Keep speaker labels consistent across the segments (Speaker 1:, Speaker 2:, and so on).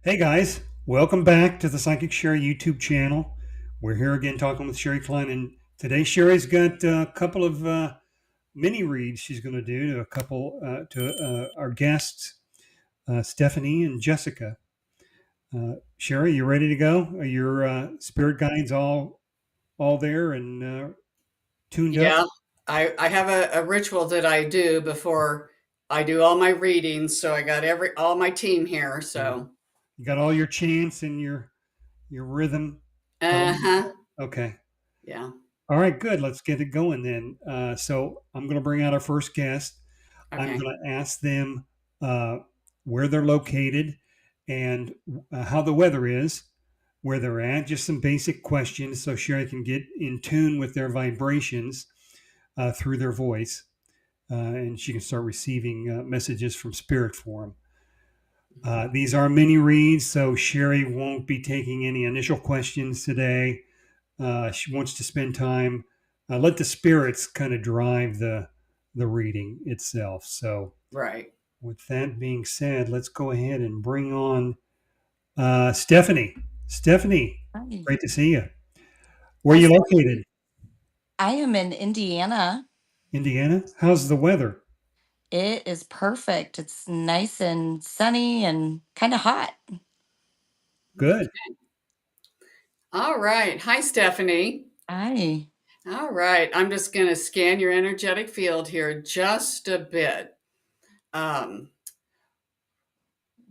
Speaker 1: Hey guys, welcome back to the Psychic Shari YouTube channel. We're here again talking with Sherry Klein, and today Sherry's got a couple of mini reads she's going to do to a couple to our guests, Stephanie and Jessica. Sherry, you ready to go? Are your spirit guides all there and tuned up?
Speaker 2: Yeah, I have a ritual that I do before I do all my readings. So I got all my team here.
Speaker 1: Yeah,
Speaker 2: So
Speaker 1: you got all your chants and your rhythm going.
Speaker 2: uh-huh.
Speaker 1: Okay.
Speaker 2: Yeah.
Speaker 1: All right, good. Let's get it going then. So I'm going to bring out our first guest. I'm
Speaker 2: Okay.
Speaker 1: going to ask them uh, where they're located and how the weather is, where they're at, just some basic questions so Sherry can get in tune with their vibrations through their voice and she can start receiving messages from spirit for them. These are mini reads, so Sherry won't be taking any initial questions today. She wants to spend time, let the spirits kind of drive the reading itself. So,
Speaker 2: Right.
Speaker 1: with that being said, let's go ahead and bring on Stephanie. Stephanie,
Speaker 3: Hi.
Speaker 1: great to see you. Where are
Speaker 3: Hi,
Speaker 1: you
Speaker 3: Stephanie.
Speaker 1: located?
Speaker 3: I am in Indiana.
Speaker 1: Indiana. How's the weather?
Speaker 3: It is perfect. It's nice and sunny and kind of hot.
Speaker 1: Good.
Speaker 2: All right. Hi, Stephanie.
Speaker 3: Hi.
Speaker 2: All right. I'm just going to scan your energetic field here just a bit. Um,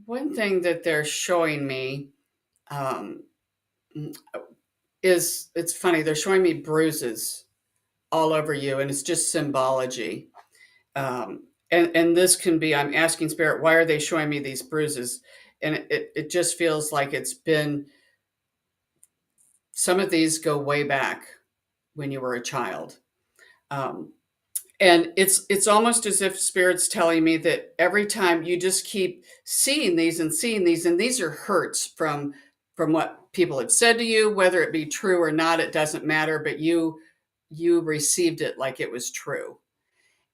Speaker 2: One thing that they're showing me um, is it's funny. They're showing me bruises all over you, and it's just symbology. And this can be, I'm asking spirit, why are they showing me these bruises? And it just feels like it's been, some of these go way back when you were a child. um, and it's almost as if spirit's telling me that every time you just keep seeing these, and these are hurts from what people have said to you, whether it be true or not, it doesn't matter, but you received it like it was true,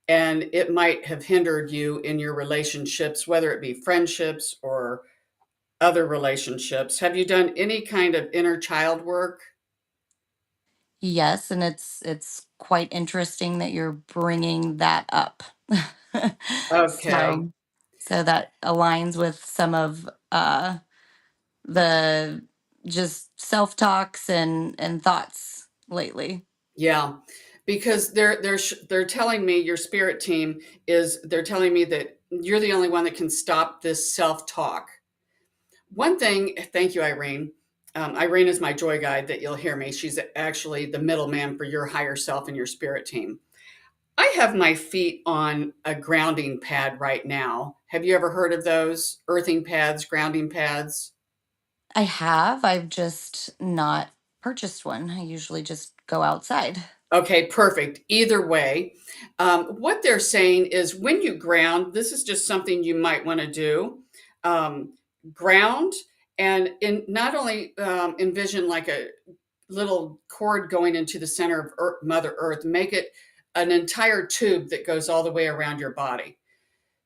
Speaker 2: and it might have hindered you in your relationships, whether it be friendships or other relationships. Have you done any kind of inner child work?
Speaker 3: Yes, and it's quite interesting that you're bringing that up.
Speaker 2: Okay.
Speaker 3: so so that aligns with some of the just self-talks and thoughts lately.
Speaker 2: Yeah, because they're telling me, your spirit team is, they're telling me that you're the only one that can stop this self-talk. One thing, thank you, Irene. Irene is my joy guide that you'll hear me. She's actually the middleman for your higher self and your spirit team. I have my feet on a grounding pad right now. Have you ever heard of those? Earthing pads, grounding pads?
Speaker 3: I've just not purchased one. I usually just go outside.
Speaker 2: Okay, perfect. Either way, what they're saying is when you ground, this is just something you might want to do. Um, Ground, and in not only envision like a little cord going into the center of Mother Earth, make it an entire tube that goes all the way around your body.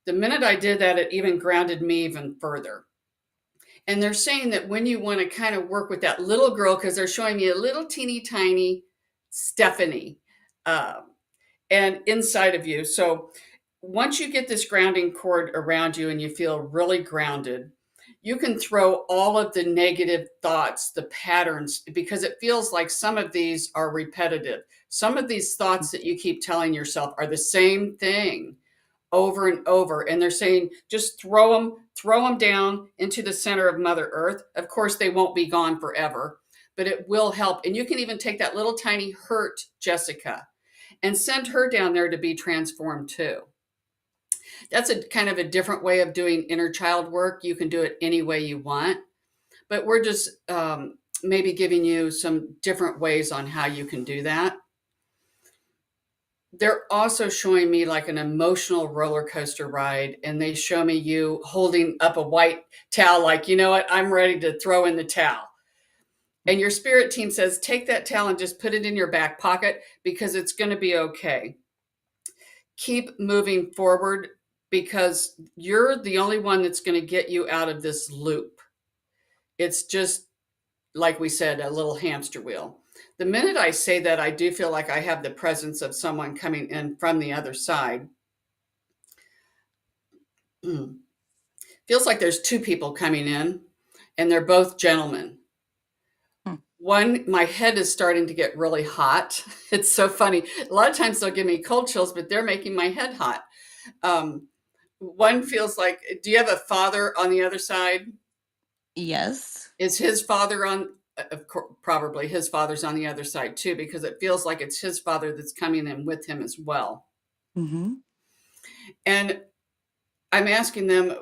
Speaker 2: The minute I did that, it even grounded me even further. And they're saying that when you want to kind of work with that little girl, because they're showing me a little teeny tiny Stephanie, um, and inside of you. So once you get this grounding cord around you and you feel really grounded, you can throw all of the negative thoughts, the patterns, because it feels like some of these are repetitive. Some of these thoughts that you keep telling yourself are the same thing over and over, and they're saying just throw them down into the center of Mother Earth. Of course they won't be gone forever, but it will help. And you can even take that little tiny hurt Jessica and send her down there to be transformed too. That's a kind of a different way of doing inner child work. You can do it any way you want, but we're just maybe giving you some different ways on how you can do that. They're also showing me like an emotional roller coaster ride, and they show me you holding up a white towel, like, you know what, I'm ready to throw in the towel. And your spirit team says, take that towel and just put it in your back pocket because it's going to be okay. Keep moving forward because you're the only one that's going to get you out of this loop. It's just, like we said, a little hamster wheel. The minute I say that, I do feel like I have the presence of someone coming in from the other side. Feels like there's two people coming in, and they're both gentlemen.
Speaker 3: Hmm.
Speaker 2: One, my head is starting to get really hot. It's so funny. A lot of times they'll give me cold chills, but they're making my head hot. Um, One feels like, do you have a father on the other side?
Speaker 3: Yes.
Speaker 2: Is his father on? Of course, probably his father's on the other side too, because it feels like it's his father that's coming in with him as well.
Speaker 3: Mm-hmm.
Speaker 2: And I'm asking them,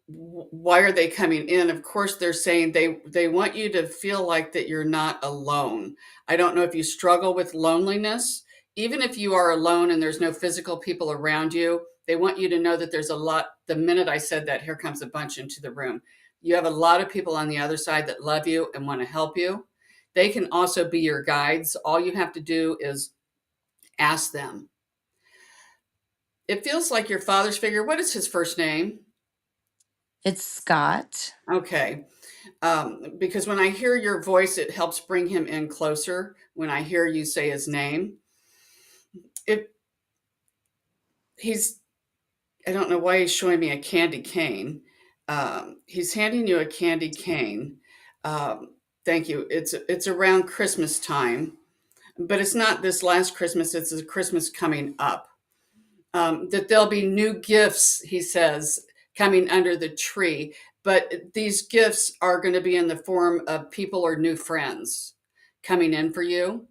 Speaker 2: why are they coming in? Of course, they're saying they want you to feel like that you're not alone. I don't know if you struggle with loneliness. Even if you are alone and there's no physical people around you, they want you to know that there's a lot. The minute I said that, here comes a bunch into the room. You have a lot of people on the other side that love you and want to help you. They can also be your guides. All you have to do is ask them. It feels like your father's figure. What is his first name?
Speaker 3: It's Scott.
Speaker 2: Okay. Because when I hear your voice, it helps bring him in closer. When I hear you say his name, it he's I don't know why he's showing me a candy cane. He's handing you a candy cane. Um, Thank you. It's around Christmas time, but it's not this last Christmas. It's a Christmas coming up. That there'll be new gifts, he says, coming under the tree. But these gifts are going to be in the form of people or new friends coming in for you.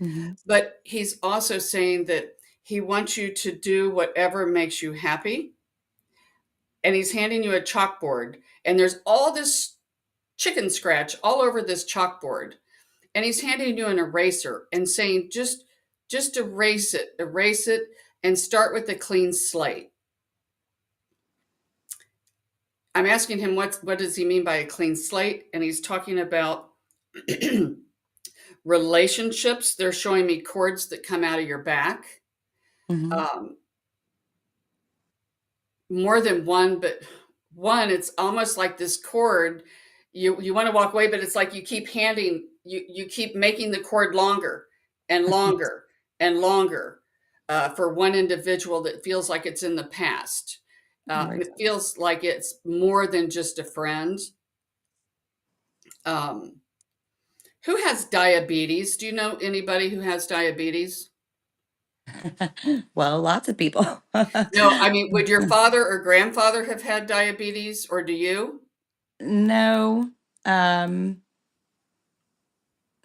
Speaker 3: Mm-hmm.
Speaker 2: But he's also saying that he wants you to do whatever makes you happy. And he's handing you a chalkboard, and there's all this chicken scratch all over this chalkboard. And he's handing you an eraser and saying, just erase it, and start with a clean slate. I'm asking him what does he mean by a clean slate, and he's talking about relationships. They're showing me cords that come out of your back,
Speaker 3: Mm-hmm.
Speaker 2: um, more than one, but one. It's almost like this cord. You want to walk away, but it's like you keep you keep making the cord longer and longer and longer for one individual that feels like it's in the past.
Speaker 3: Right.
Speaker 2: It feels like it's more than just a friend. Um, Who has diabetes? Do you know anybody who has diabetes?
Speaker 3: Well, lots of people.
Speaker 2: No, I mean, would your father or grandfather have had diabetes, or do you?
Speaker 3: No, um,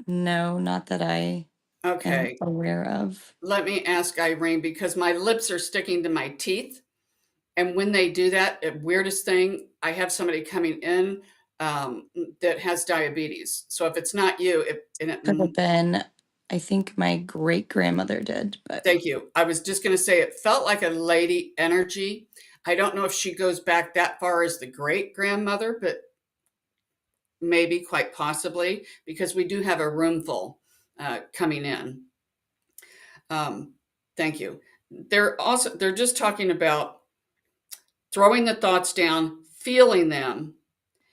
Speaker 3: no, not that I am
Speaker 2: Okay,
Speaker 3: aware of.
Speaker 2: let me ask Irene because my lips are sticking to my teeth. And when they do that, the weirdest thing, I have somebody coming in that has diabetes. So if it's not you,
Speaker 3: Could have been, I think my great grandmother did, but
Speaker 2: thank you. I was just going to say it felt like a lady energy. I don't know if she goes back that far as the great grandmother, but maybe, quite possibly, because we do have a room full coming in. Um, Thank you. They're just talking about throwing the thoughts down, feeling them,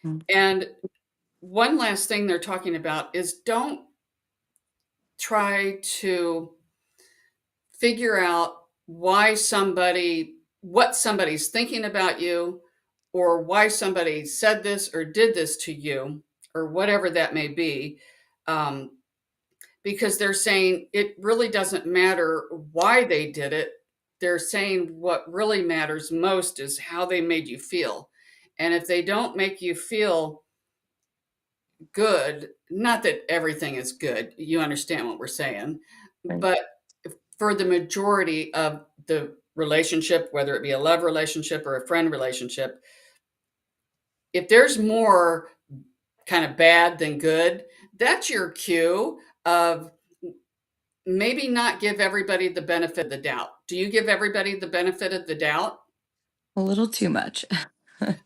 Speaker 3: mm,
Speaker 2: and one last thing they're talking about is don't try to figure out what somebody's thinking about you, or why somebody said this or did this to you, or whatever that may be. Um, because they're saying it really doesn't matter why they did it. They're saying what really matters most is how they made you feel. And if they don't make you feel good, not that everything is good, you understand what we're saying,
Speaker 3: right.
Speaker 2: but for the majority of the relationship, whether it be a love relationship or a friend relationship, if there's more kind of bad than good, that's your cue of maybe not give everybody the benefit of the doubt. Do you give everybody the benefit of the doubt?
Speaker 3: A little too much.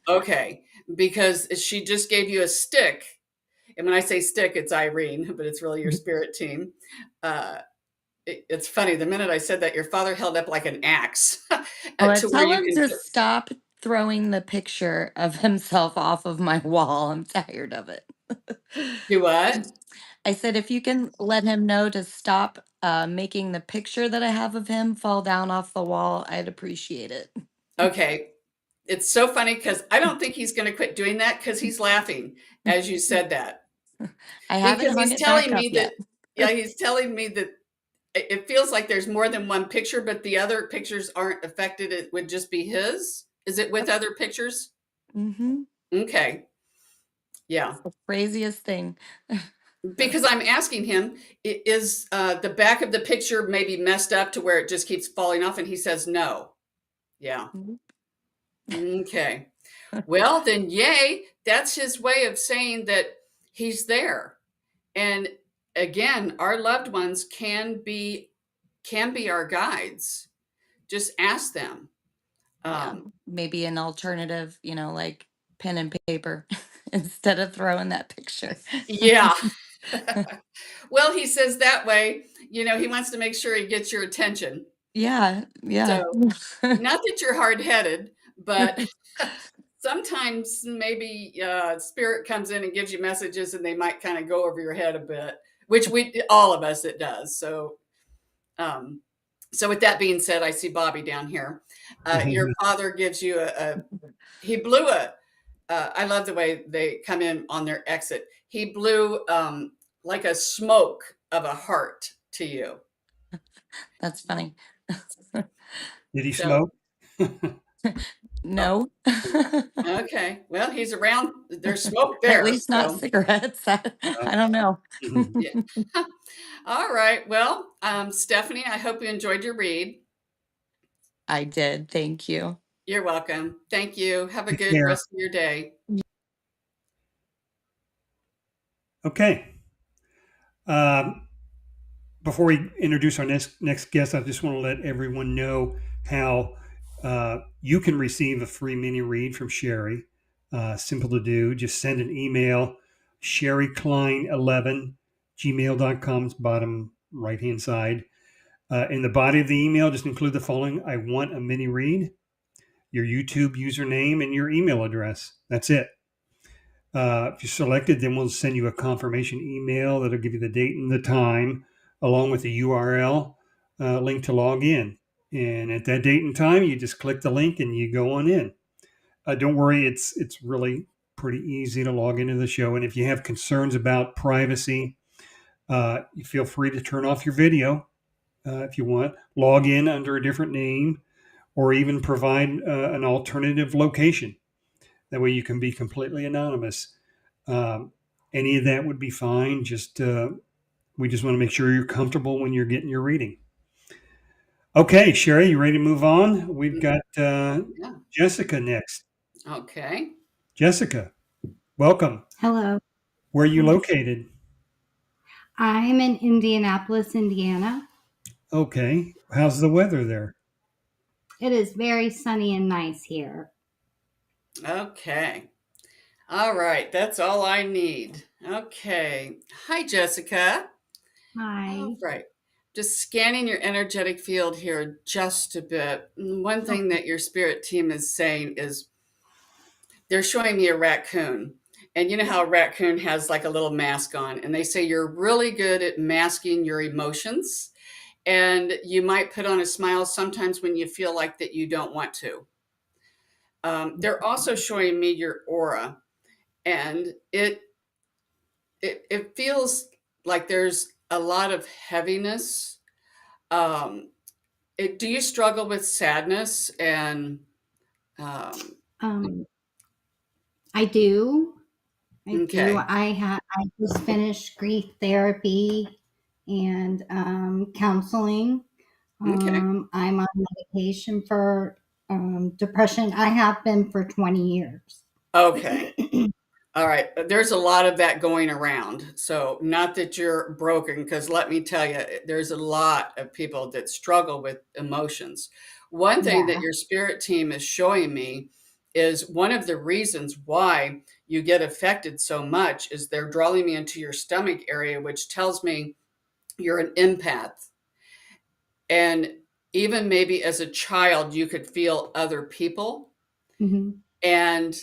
Speaker 2: Okay, because she just gave you a stick. And when I say stick, it's Irene, but it's really your spirit team. Uh, it's funny. The minute I said that, your father held up like an axe
Speaker 3: Well, I
Speaker 2: to where
Speaker 3: tell
Speaker 2: you
Speaker 3: him
Speaker 2: can.
Speaker 3: to stop throwing the picture of himself off of my wall. I'm tired of it.
Speaker 2: Do what?
Speaker 3: I said, if you can let him know to stop making the picture that I have of him fall down off the wall, I'd appreciate it.
Speaker 2: Okay. It's so funny because I don't think he's going to quit doing that because he's laughing as you said that.
Speaker 3: I haven't
Speaker 2: Because
Speaker 3: hung
Speaker 2: he's
Speaker 3: it back
Speaker 2: telling
Speaker 3: up
Speaker 2: me that,
Speaker 3: yet.
Speaker 2: yeah, he's telling me that it feels like there's more than one picture, but the other pictures aren't affected. It would just be his. Is it with other pictures?
Speaker 3: Mm-hmm.
Speaker 2: Okay. Yeah.
Speaker 3: It's the craziest thing.
Speaker 2: Because I'm asking him, is the back of the picture maybe messed up to where it just keeps falling off? And he says no. Yeah. Okay. Well, then, yay. That's his way of saying that he's there. And again, our loved ones can be our guides. Just ask them.
Speaker 3: Yeah,
Speaker 2: Um,
Speaker 3: maybe an alternative, like pen and paper instead of throwing that picture.
Speaker 2: yeah. Well, he says that way, he wants to make sure he gets your attention.
Speaker 3: Yeah, yeah.
Speaker 2: So, not that you're hard-headed, but sometimes maybe spirit comes in and gives you messages and they might kind of go over your head a bit, which all of us, it does. Um, so with that being said, I see Bobby down here. Your father gives you he blew I love the way they come in on their exit. He blew like a smoke of a heart to you.
Speaker 3: That's funny.
Speaker 1: Did he
Speaker 2: So,
Speaker 1: smoke?
Speaker 3: No.
Speaker 2: okay. Well, he's around. There's smoke
Speaker 3: At
Speaker 2: there.
Speaker 3: least not
Speaker 2: So,
Speaker 3: cigarettes. I don't know.
Speaker 1: Mhm.
Speaker 2: yeah. All right. Well, Stephanie, I hope you enjoyed your read.
Speaker 3: I did. Thank you.
Speaker 2: You're welcome. Thank you. Have a
Speaker 1: Take
Speaker 2: good
Speaker 1: care.
Speaker 2: rest of your day.
Speaker 1: Okay. Um, Before we introduce our next guest, I just want to let everyone know how you can receive a free mini read from Shari. Simple to do. Just send an email, sherryklein11 gmail.com's bottom right hand side. In the body of the email, just include the following: I want a mini read, your YouTube username, and your email address. That's it. If you're selected, then we'll send you a confirmation email that'll give you the date and the time, along with the URL link to log in. And at that date and time, you just click the link and you go on in. Don't worry, it's really pretty easy to log into the show. And if you have concerns about privacy, you feel free to turn off your video if you want. Log in under a different name, or even provide an alternative location. That way, you can be completely anonymous. Um, any of that would be fine. Just we just want to make sure you're comfortable when you're getting your reading. Okay, Shari, you ready to move on? We've got
Speaker 2: Yeah.
Speaker 1: Jessica next.
Speaker 2: Okay.
Speaker 1: Jessica, welcome.
Speaker 4: Hello.
Speaker 1: Where are you located?
Speaker 4: I'm in Indianapolis, Indiana.
Speaker 1: Okay, how's the weather there?
Speaker 4: It is very sunny and nice here.
Speaker 2: Okay. All right. That's all I need. Okay. Hi, Jessica. All
Speaker 4: Hi.
Speaker 2: right. Just scanning your energetic field here just a bit. One thing that your spirit team is saying is they're showing me a raccoon. And you know how a raccoon has like a little mask on, and they say you're really good at masking your emotions. And you might put on a smile sometimes when you feel like that you don't want to. They're also showing me your aura, and it feels like there's a lot of heaviness. Um, do you struggle with sadness and um,
Speaker 4: Um, I do. I do.
Speaker 2: okay,
Speaker 4: I just finished grief therapy and counseling.
Speaker 2: okay,
Speaker 4: I'm on medication for depression. I have been for 20 years.
Speaker 2: okay. All right. There's a lot of that going around. So, not that you're broken, because let me tell you, there's a lot of people that struggle with emotions. One thing that
Speaker 4: Yeah.
Speaker 2: your spirit team is showing me is one of the reasons why you get affected so much is they're drawing me into your stomach area, which tells me you're an empath. And even maybe as a child, you could feel other people.
Speaker 4: Mhm.
Speaker 2: And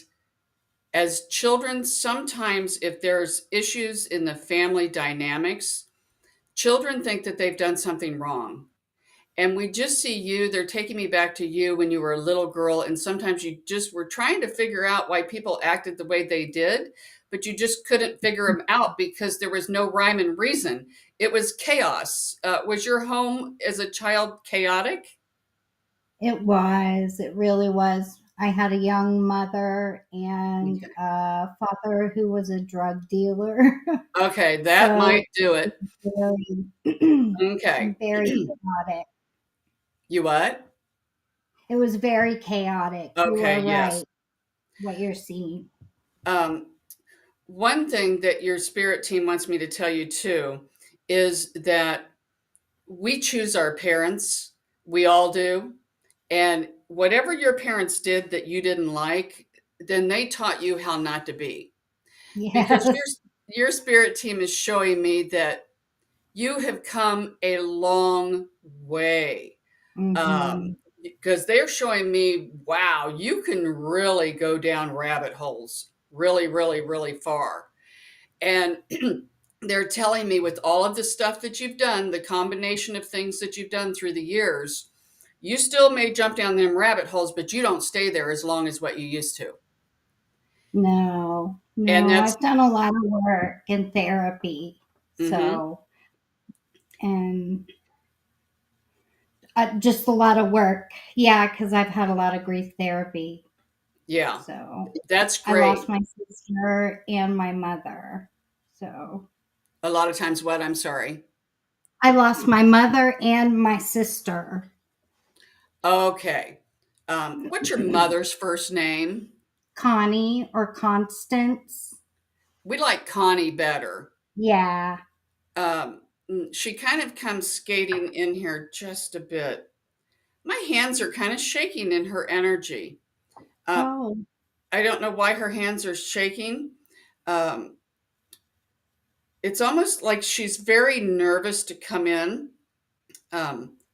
Speaker 2: as children, sometimes if there's issues in the family dynamics, children think that they've done something wrong. And we just see you, they're taking me back to you when you were a little girl. And sometimes you just were trying to figure out why people acted the way they did, but you just couldn't figure them out because there was no rhyme and reason. It was chaos. Was your home as a child chaotic?
Speaker 4: It was. It really was. I had a young mother and
Speaker 2: Okay.
Speaker 4: a father who was a drug dealer.
Speaker 2: Okay, that
Speaker 4: So
Speaker 2: might do it.
Speaker 4: very,
Speaker 2: Okay.
Speaker 4: very chaotic.
Speaker 2: You what?
Speaker 4: It was very chaotic. You
Speaker 2: Okay,
Speaker 4: are
Speaker 2: yes.
Speaker 4: right, what you're seeing.
Speaker 2: Um, One thing that your spirit team wants me to tell you too is that we choose our parents. We all do. And whatever your parents did that you didn't like, then they taught you how not to be. Because
Speaker 4: Yes.
Speaker 2: your spirit team is showing me that you have come a long way.
Speaker 4: Mhm.
Speaker 2: Because they're showing me, wow, you can really go down rabbit holes really, really, really far. And they're telling me with all of the stuff that you've done, the combination of things that you've done through the years, you still may jump down them rabbit holes, but you don't stay there as long as what you used to.
Speaker 4: No,
Speaker 2: And
Speaker 4: no,
Speaker 2: that's
Speaker 4: I've done a lot of work in therapy.
Speaker 2: mhm,
Speaker 4: So, and just a lot of work. Yeah, because I've had a lot of grief therapy.
Speaker 2: yeah,
Speaker 4: So,
Speaker 2: that's
Speaker 4: I lost
Speaker 2: great.
Speaker 4: my sister and my mother. So,
Speaker 2: A lot of times, what? I'm sorry.
Speaker 4: I lost my mother and my sister.
Speaker 2: Okay. What's your mother's first name?
Speaker 4: Connie or Constance.
Speaker 2: We like Connie better.
Speaker 4: Yeah.
Speaker 2: Um, she kind of comes skating in here just a bit. My hands are kind of shaking in her energy. Uh,
Speaker 4: Oh,
Speaker 2: I don't know why her hands are shaking. Um, it's almost like she's very nervous to come in.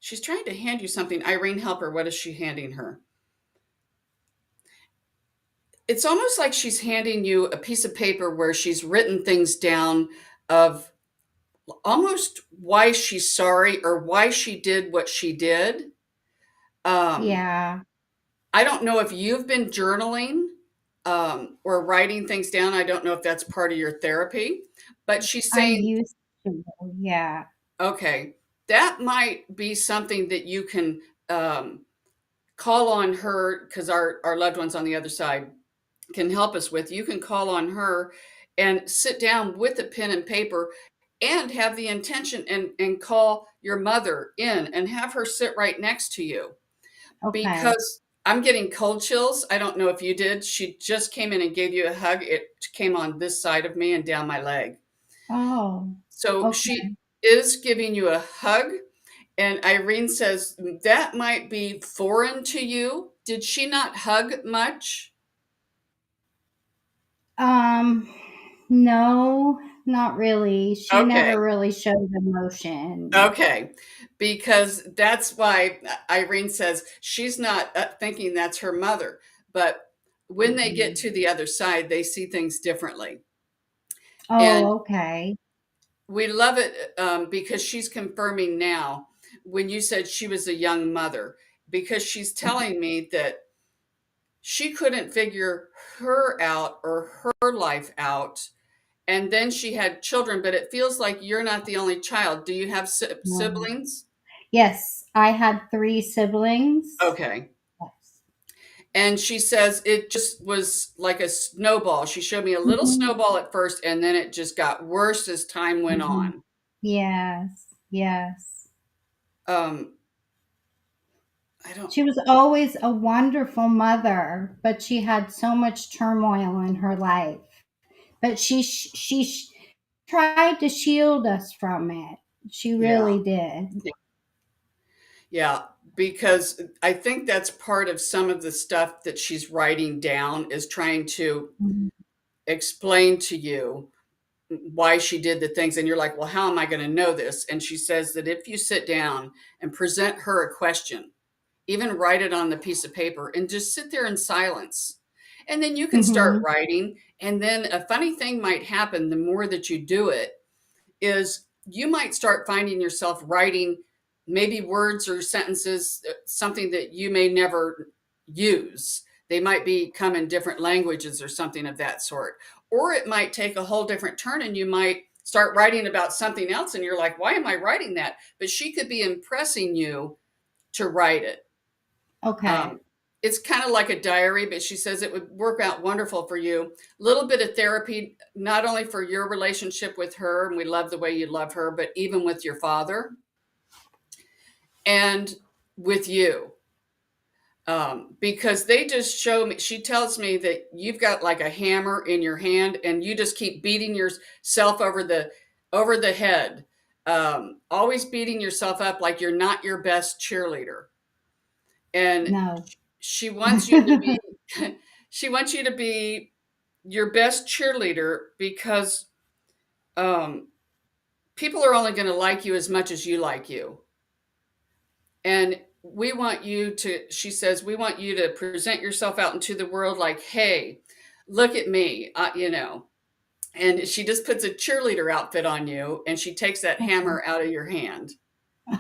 Speaker 2: She's trying to hand you something. Irene, help her. What is she handing her? It's almost like she's handing you a piece of paper where she's written things down of almost why she's sorry or why she did what she did. Um,
Speaker 4: yeah.
Speaker 2: I don't know if you've been journaling or writing things down. I don't know if that's part of your therapy, but she's
Speaker 4: I
Speaker 2: saying,
Speaker 4: used to. Yeah.
Speaker 2: okay, that might be something that you can um, call on her because our loved ones on the other side can help us with. You can call on her and sit down with a pen and paper and have the intention and call your mother in and have her sit right next to you
Speaker 4: Okay.
Speaker 2: because I'm getting cold chills. I don't know if you did. She just came in and gave you a hug. It came on this side of me and down my leg.
Speaker 4: Oh,
Speaker 2: So
Speaker 4: okay.
Speaker 2: she is giving you a hug. And Irene says that might be foreign to you. Did she not hug much?
Speaker 4: Um, no, not really. She
Speaker 2: Okay.
Speaker 4: never really showed emotion.
Speaker 2: Okay. Because that's why Irene says she's not thinking that's her mother. But when they get
Speaker 4: Mhm.
Speaker 2: to the other side, they see things differently. And
Speaker 4: Oh, okay.
Speaker 2: we love it because she's confirming now when you said she was a young mother, because she's telling me that she couldn't figure her out or her life out. And then she had children, but it feels like you're not the only child. Do you have
Speaker 4: No.
Speaker 2: siblings?
Speaker 4: Yes, I had 3 siblings.
Speaker 2: Okay.
Speaker 4: Yes.
Speaker 2: And she says it just was like a snowball. She showed me a little
Speaker 4: Mhm.
Speaker 2: snowball at first, and then it just got worse as time went
Speaker 4: Mhm.
Speaker 2: on.
Speaker 4: Yes, yes.
Speaker 2: Um, I don't,
Speaker 4: She was always a wonderful mother, but she had so much turmoil in her life. But she tried to shield us from it. She
Speaker 2: yeah,
Speaker 4: really did.
Speaker 2: yeah, because I think that's part of some of the stuff that she's writing down is trying to
Speaker 4: Mhm.
Speaker 2: explain to you why she did the things. And you're like, well, how am I going to know this? And she says that if you sit down and present her a question, even write it on the piece of paper and just sit there in silence. And then you can start
Speaker 4: Mhm.
Speaker 2: writing. And then a funny thing might happen the more that you do it is you might start finding yourself writing maybe words or sentences, something that you may never use. They might come in different languages or something of that sort. Or it might take a whole different turn and you might start writing about something else and you're like, why am I writing that? But she could be impressing you to write it.
Speaker 4: Okay.
Speaker 2: Um, it's kind of like a diary, but she says it would work out wonderful for you. A little bit of therapy, not only for your relationship with her, and we love the way you love her, but even with your father and with you. Because they just show me, she tells me that you've got like a hammer in your hand and you just keep beating yourself over the head. Always beating yourself up like you're not your best cheerleader. And
Speaker 4: No.
Speaker 2: she wants you to be she wants you to be your best cheerleader because um, people are only going to like you as much as you like you. And we want you to, she says, we want you to present yourself out into the world like, hey, look at me, And she just puts a cheerleader outfit on you and she takes that hammer out of your hand.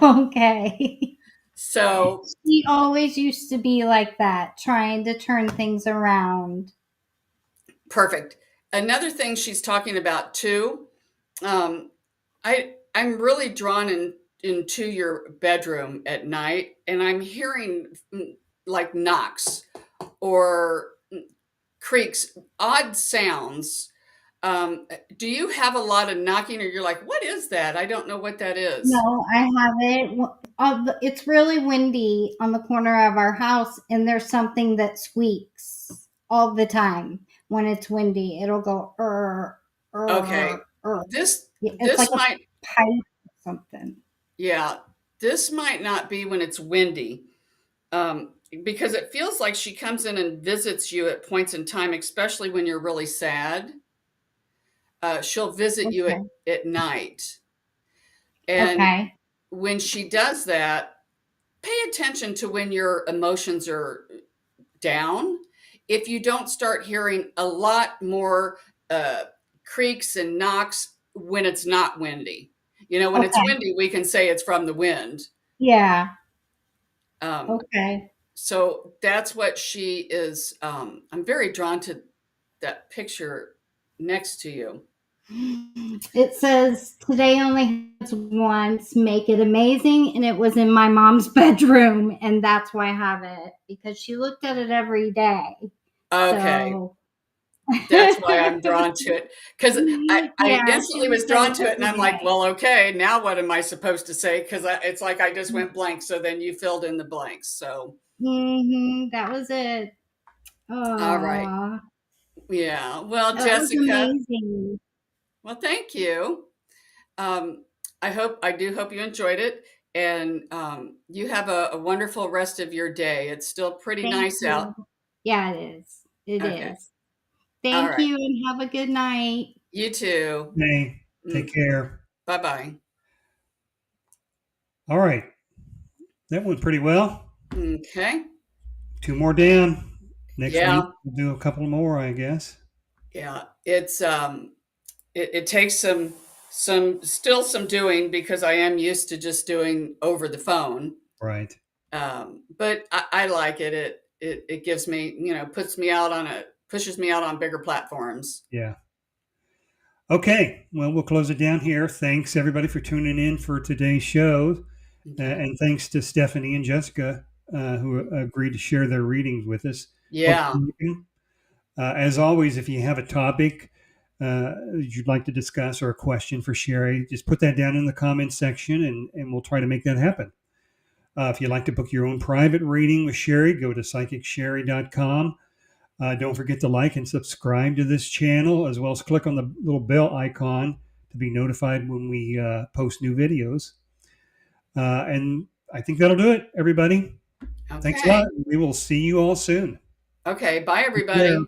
Speaker 4: Okay.
Speaker 2: So
Speaker 4: She always used to be like that, trying to turn things around.
Speaker 2: perfect. Another thing she's talking about too, um, I'm really drawn into your bedroom at night, and I'm hearing like knocks or creaks, odd sounds. Do you have a lot of knocking, or you're like, what is that? I don't know what that is.
Speaker 4: No, I have it. It's really windy on the corner of our house, and there's something that squeaks all the time when it's windy. It'll go
Speaker 2: Okay,
Speaker 4: er. It's like
Speaker 2: this
Speaker 4: a
Speaker 2: might,
Speaker 4: pipe or something.
Speaker 2: yeah, this might not be when it's windy. Um, because it feels like she comes in and visits you at points in time, especially when you're really sad. She'll visit you
Speaker 4: Okay.
Speaker 2: at night. And
Speaker 4: Okay.
Speaker 2: when she does that, pay attention to when your emotions are down. If you don't start hearing a lot more uh, creaks and knocks when it's not windy. When it's
Speaker 4: Okay.
Speaker 2: windy, we can say it's from the wind.
Speaker 4: Yeah.
Speaker 2: Um,
Speaker 4: Okay.
Speaker 2: so that's what she is. I'm very drawn to that picture next to you.
Speaker 4: It says today only has once, make it amazing, and it was in my mom's bedroom, and that's why I have it because she looked at it every day.
Speaker 2: Okay.
Speaker 4: So
Speaker 2: That's why I'm drawn to it because I
Speaker 4: yeah, she
Speaker 2: instantly was
Speaker 4: looked at
Speaker 2: drawn
Speaker 4: it
Speaker 2: to it, and
Speaker 4: every
Speaker 2: I'm like,
Speaker 4: day.
Speaker 2: well, okay, now what am I supposed to say? Because it's like I just went blank. So then you filled in the blanks. So
Speaker 4: That was it.
Speaker 2: all right,
Speaker 4: Oh,
Speaker 2: yeah. Well,
Speaker 4: that was
Speaker 2: Jessica,
Speaker 4: amazing.
Speaker 2: well, thank you. Um, I do hope you enjoyed it, and you have a wonderful rest of your day. It's still pretty
Speaker 4: Thank
Speaker 2: nice out.
Speaker 4: you. Yeah, it is. It
Speaker 2: Okay,
Speaker 4: is.
Speaker 2: all
Speaker 4: Thank
Speaker 2: right.
Speaker 4: you and have a good night.
Speaker 2: You too.
Speaker 1: Hey, take care.
Speaker 2: Bye bye.
Speaker 1: All right. That went pretty well.
Speaker 2: Okay.
Speaker 1: Two more down. Next week,
Speaker 2: Yeah.
Speaker 1: we'll do a couple more, I guess.
Speaker 2: Yeah. It takes some doing because I am used to just doing over the phone.
Speaker 1: Right.
Speaker 2: But I like it. It gives me, pushes me out on bigger platforms.
Speaker 1: Yeah. Okay. Well, we'll close it down here. Thanks, everybody, for tuning in for today's show.
Speaker 2: Okay.
Speaker 1: And thanks to Stephanie and Jessica, who agreed to share their readings with us.
Speaker 2: Yeah.
Speaker 1: As always, if you have a topic you'd like to discuss or a question for Shari, just put that down in the comments section and we'll try to make that happen. If you'd like to book your own private reading with Shari, go to psychicshari.com. Don't forget to like and subscribe to this channel, as well as click on the little bell icon to be notified when we post new videos. And I think that'll do it, everybody. Thanks a
Speaker 2: Okay.
Speaker 1: lot. We will see you all soon.
Speaker 2: Okay. Bye,
Speaker 1: Take care.
Speaker 2: everybody.